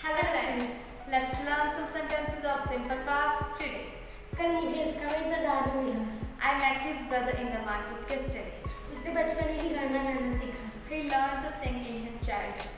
Hello friends, let's learn some sentences of simple past today. कल मुझे इसका भाई बाजार में मिला। I met his brother in the market yesterday. उसने बचपन में ही गाना गाना सीखा। He learned to sing in his childhood.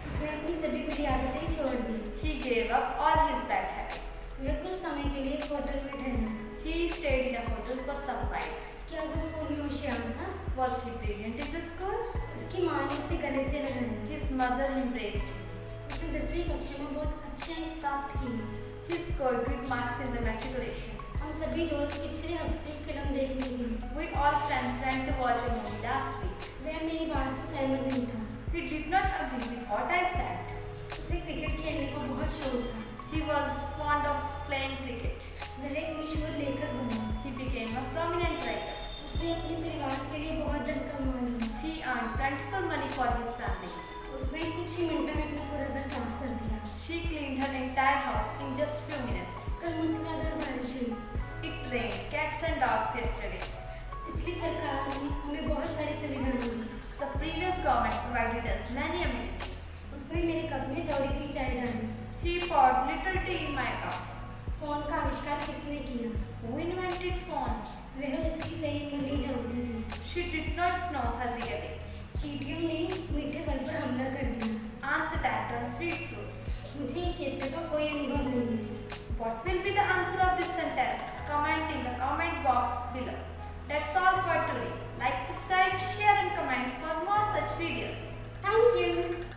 उसने अपनी सभी बुरी आदतें छोड़ दी। He gave up all his bad habits. वह कुछ समय के लिए एक होटल में ठहरा। He stayed in a hotel for some time. क्या वो स्कूल में होशियार था? Was he brilliant in the school? उसकी माँ ने उसे गले से लगाया। His mother embraced him. उसने 10वीं कक्षा में बहुत अच्छे अंक प्राप्त किए। He scored good marks in the matriculation. हम सभी दोस्त पिछले हफ्ते फिल्म देखने गए। We all friends went to watch a movie last week. वह मेरी बात से सहमत नहीं था। He did not agree with what I said. उसे क्रिकेट खेलने का बहुत शौक था। He was fond of playing cricket. वह एक मशहूर लेखक बना। He became a prominent writer. उसने अपने परिवार के लिए बहुत धन कमा लिया। He earned plentiful money for his family. उसने कुछ ही मिनटों में अपना पूरा घर साफ कर दिया। She cleaned her entire house in just few minutes. कल मूसलाधार बारिश हुई। It rained cats and dogs yesterday. पिछली सरकार ने हमें बहुत सारी सुविधाएं दी। The previous government provided us many amenities. उसने मेरे कप में थोड़ी सी चाय डाली। He poured little tea in my cup. Phone का आविष्कार किसने किया? Who invented phone? वह उसकी सही उम्र नहीं जानती थी। She did not know her real age. चींटियों ने मीठे फल पर हमला कर दिया। Ants attacked on sweet fruits. मुझे इस क्षेत्र का कोई अनुभव नहीं है। What will be the answer of this sentence? Comment in the comment box below. That's all for today. Like, subscribe, share and comment for more such videos. Thank you.